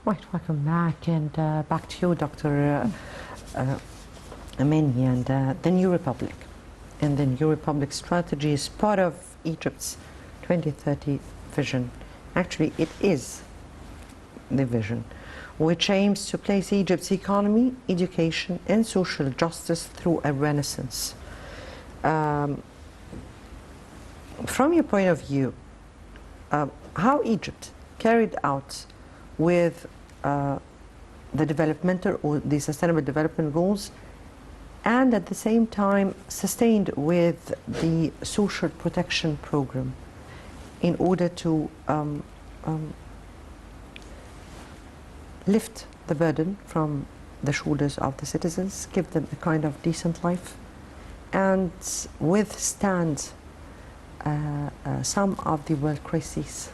Right, welcome back, and back to you, Dr. Amany, and the New Republic. And the New Republic strategy is part of Egypt's 2030 vision. Actually, it is the vision, which aims to place Egypt's economy, education, and social justice through a renaissance. From your point of view, how Egypt carried out with the developmental or the sustainable development goals, and at the same time sustained with the social protection program in order to lift the burden from the shoulders of the citizens, give them a kind of decent life, and withstand some of the world crises.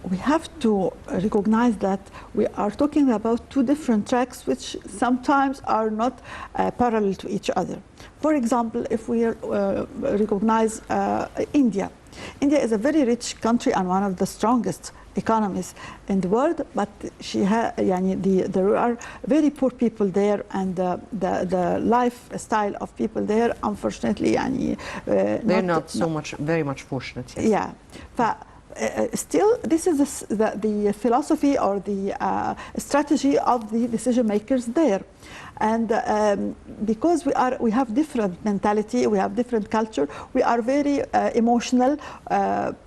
We have to recognize that we are talking about two different tracks which sometimes are not parallel to each other. For example, if we recognize India. India is a very rich country and one of the strongest economies in the world, but there are very poor people there, and the lifestyle of people there, unfortunately, they're not very much fortunate. Yes. Yeah. Still, this is the philosophy or the strategy of the decision makers there, and because we have different mentality, we have different culture, we are very emotional.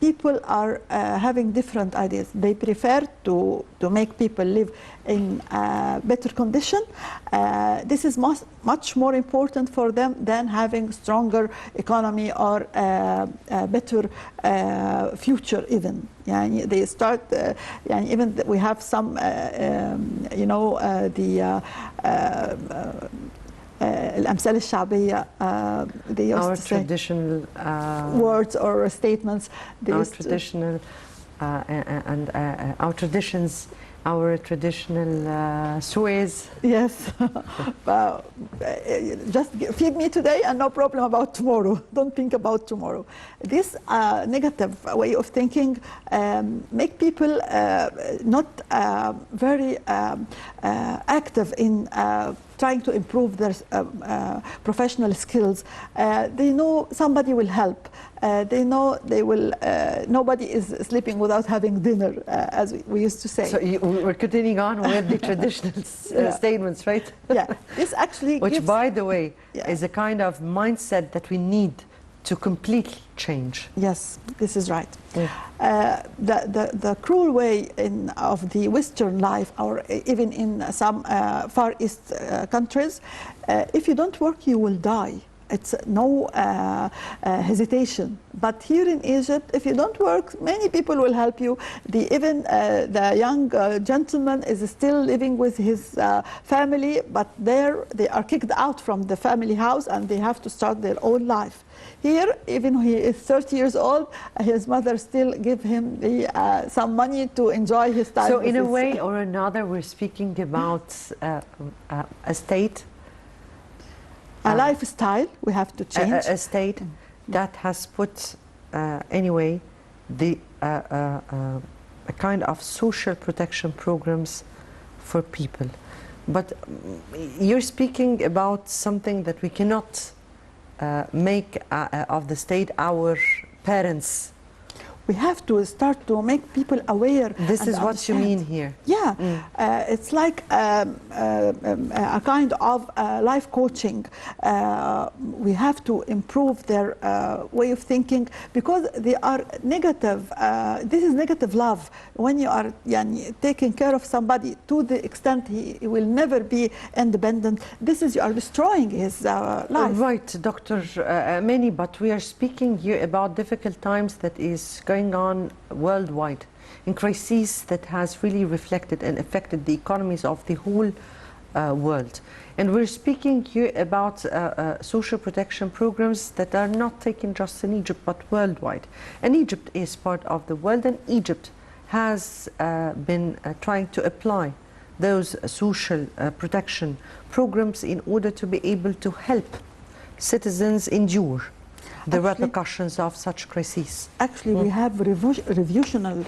People are having different ideas. They prefer to make people live in better condition. This is much more important for them than having stronger economy or a better future even. يعني they start يعني even we have some الأمثال الشعبية, they used our to say traditional words or statements. Our traditional and our traditions, our traditional Suez. Yes. Just feed me today and no problem about tomorrow. Don't think about tomorrow. This negative way of thinking make people not very active in trying to improve their professional skills. They know somebody will help. They know they will. Nobody is sleeping without having dinner, as we used to say. So we're continuing on with the traditional statements, right? Yeah, this actually which, by the way, is a kind of mindset that we need to completely change. Yes, this is right. The cruel way of the Western life, or even in some Far East countries, if you don't work, you will die. It's no hesitation. But here in Egypt, if you don't work, many people will help you. Even the young gentleman is still living with his family, but there they are kicked out from the family house and they have to start their own life. Here, even he is 30 years old, his mother still give him some money to enjoy his time. So in a way or another, we're speaking about a state, a lifestyle we have to change. A state that has put, anyway, a kind of social protection programs for people. But you're speaking about something that we cannot make of the state our parents. We have to start to make people aware. This is what you mean here. Yeah, it's like a kind of life coaching. We have to improve their way of thinking, because they are negative. This is negative love. When you are taking care of somebody to the extent he will never be independent, this is, you are destroying his life. Right, Dr. Amany, but we are speaking here about difficult times that is going on worldwide, in crises that has really reflected and affected the economies of the whole world. And we're speaking here about social protection programs that are not taken just in Egypt but worldwide. And Egypt is part of the world, and Egypt has been trying to apply those social protection programs in order to be able to help citizens endure the repercussions of such crises? Actually, we have revolutionary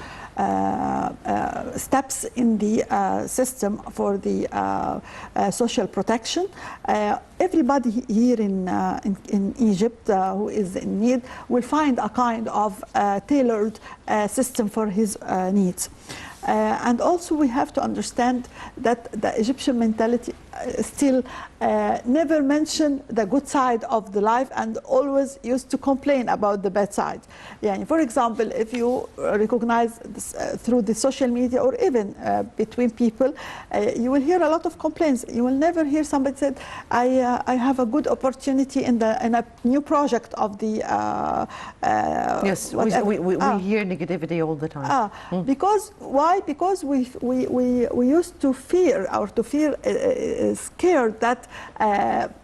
steps in the system for the social protection. Everybody here in Egypt who is in need will find a kind of tailored system for his needs. And also we have to understand that the Egyptian mentality still never mention the good side of the life and always used to complain about the bad side. Yeah, for example, if you recognize this, through the social media or even between people, you will hear a lot of complaints. You will never hear somebody said, I have a good opportunity in a new project of the yes, we hear negativity all the time. Because why? Because we used to fear, or to feel scared that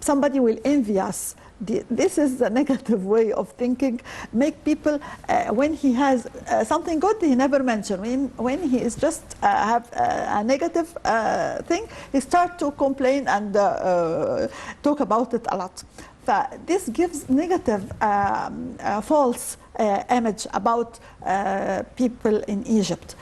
somebody will envy us. This is the negative way of thinking. Make people, when he has something good, he never mention. When he is just have a negative thing, he start to complain and talk about it a lot. This gives negative, false image about people in Egypt.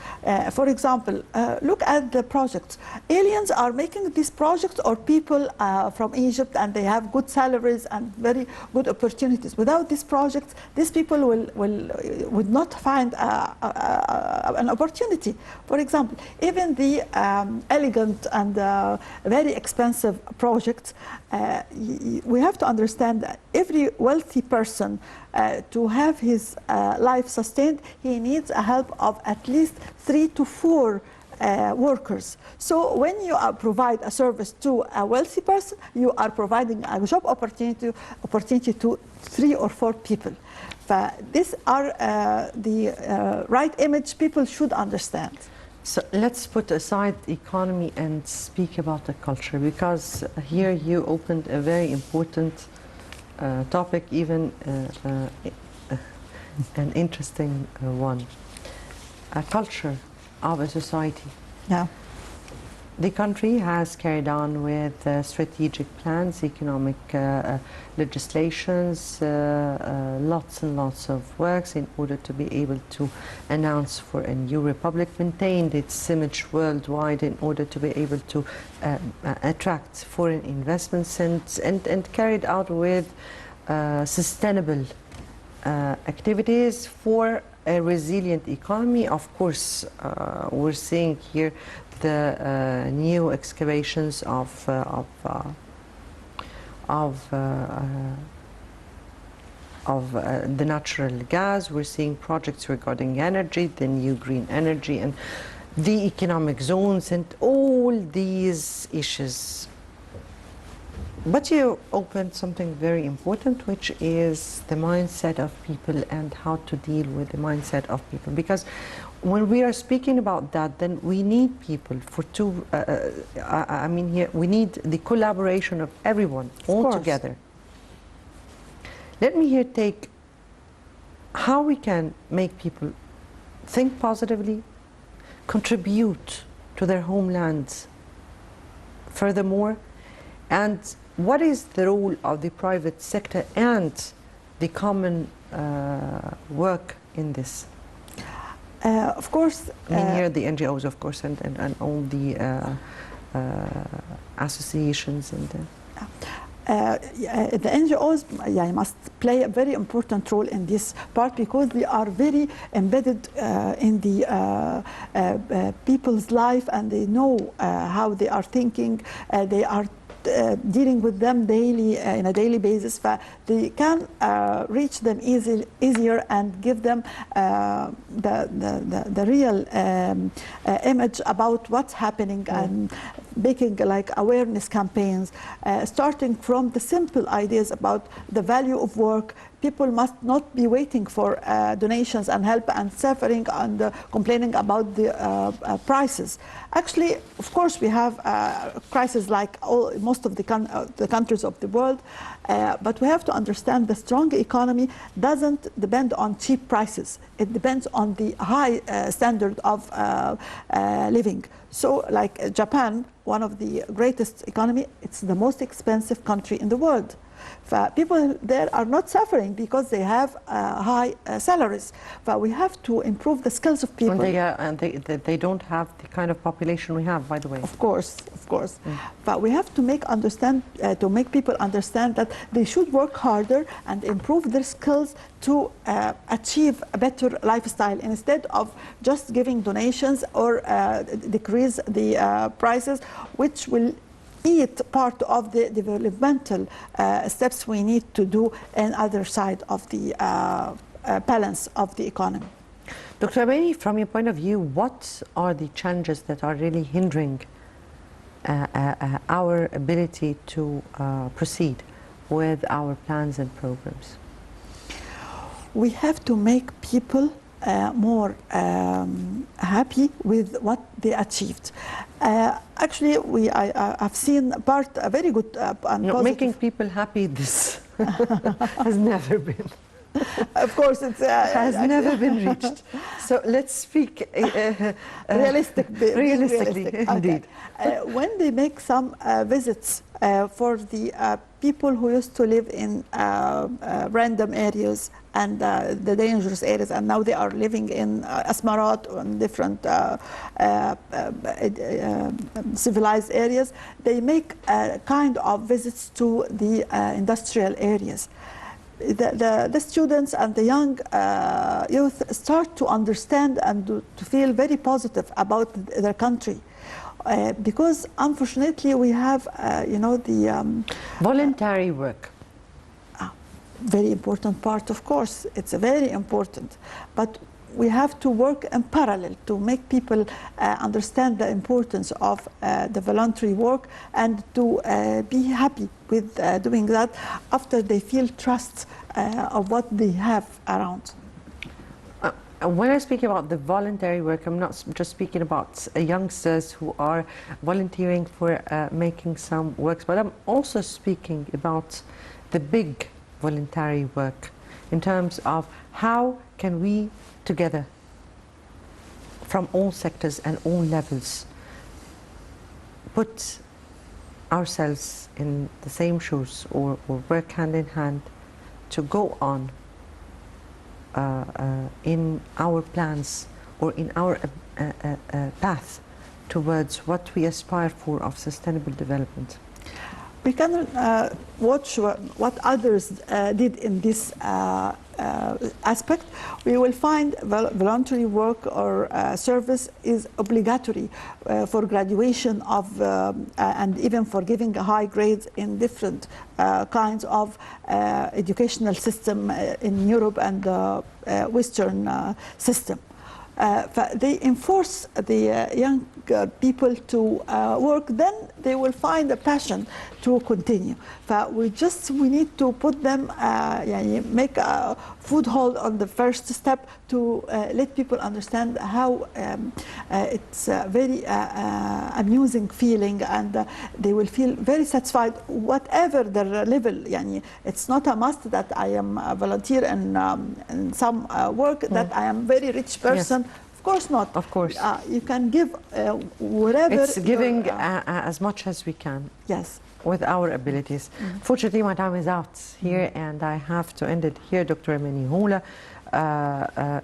For example, look at the projects. Aliens are making these projects, or people from Egypt, and they have good salaries and very good opportunities. Without these projects, these people would not find an opportunity. For example, even the elegant and very expensive projects, we have to understand that every wealthy person, to have his life sustained, he needs a help of at least 3 to 4 workers. So when you provide a service to a wealthy person, you are providing a job opportunity to 3 or 4 people. These are the right image people should understand. So let's put aside economy and speak about the culture, because here you opened a very important topic, even an interesting one. A culture of a society. Yeah. The country has carried on with strategic plans, economic legislations, lots and lots of works in order to be able to announce for a new republic, maintained its image worldwide in order to be able to attract foreign investments, and carried out with sustainable activities for a resilient economy. Of course, we're seeing here the new excavations of the natural gas. We're seeing projects regarding energy, the new green energy, and the economic zones, and all these issues. But you opened something very important, which is the mindset of people and how to deal with the mindset of people. Because when we are speaking about that, then we need people for two, I mean here, we need the collaboration of everyone all together. Let me here take how we can make people think positively, contribute to their homelands furthermore, and what is the role of the private sector and the common work in this? Of course. I mean here the NGOs, of course, and all the associations and. The NGOs must play a very important role in this part, because they are very embedded in the people's life, and they know how they are thinking. They are dealing with them daily, in a daily basis. They can reach them easier and give them the real image about what's happening, and making like awareness campaigns, starting from the simple ideas about the value of work. People must not be waiting for donations and help and suffering and complaining about the prices. Actually, of course, we have crises like most of the countries of the world, but we have to understand the strong economy doesn't depend on cheap prices. It depends on the high standard of living. So like Japan, one of the greatest economy, it's the most expensive country in the world. People there are not suffering because they have high salaries. But we have to improve the skills of people. And they don't have the kind of population we have, by the way. Of course. But we have to make people understand that they should work harder and improve their skills to achieve a better lifestyle instead of just giving donations or decrease the prices, which will eat part of the developmental steps we need to do on other side of the balance of the economy. Dr. Amany, from your point of view, what are the challenges that are really hindering our ability to proceed with our plans and programs? We have to make people more happy with what they achieved. Actually, I've seen a very good and positive. Making people happy, this has never been. Of course, it has never been reached. So let's speak realistically, indeed. Okay. When they make some visits for the people who used to live in random areas and the dangerous areas, and now they are living in Asmarat and different civilized areas, they make kind of visits to the industrial areas. The students and the young youth start to understand and to feel very positive about their country. Because unfortunately we have, the voluntary work. Very important part, of course. It's very important, but we have to work in parallel to make people understand the importance of the voluntary work and to be happy with doing that after they feel trust of what they have around. When I speak about the voluntary work, I'm not just speaking about youngsters who are volunteering for making some works, but I'm also speaking about the big voluntary work in terms of how can we together from all sectors and all levels put ourselves in the same shoes or work hand in hand to go on in our plans or in our path towards what we aspire for of sustainable development. We can watch what others did in this aspect. We will find voluntary work or service is obligatory for graduation of and even for giving high grades in different kinds of educational system in Europe and the Western system. They enforce the young people to work, then they will find a passion to continue. We need to put them, make a foothold on the first step to let people understand how it's a very amusing feeling, and they will feel very satisfied whatever their level. It's not a must that I am a volunteer in some work, that I am very rich person. Yes. Of course not. Of course. You can give whatever. It's giving as much as we can. Yes. With our abilities. Fortunately, my time is out here, and I have to end it here. Dr. Amany Hola,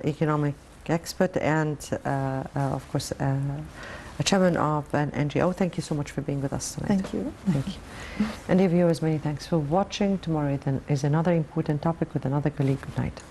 economic expert and, of course, a chairman of an NGO. Thank you so much for being with us tonight. Thank you. Thank you. And dear viewers, many thanks for watching. Tomorrow is another important topic with another colleague. Good night.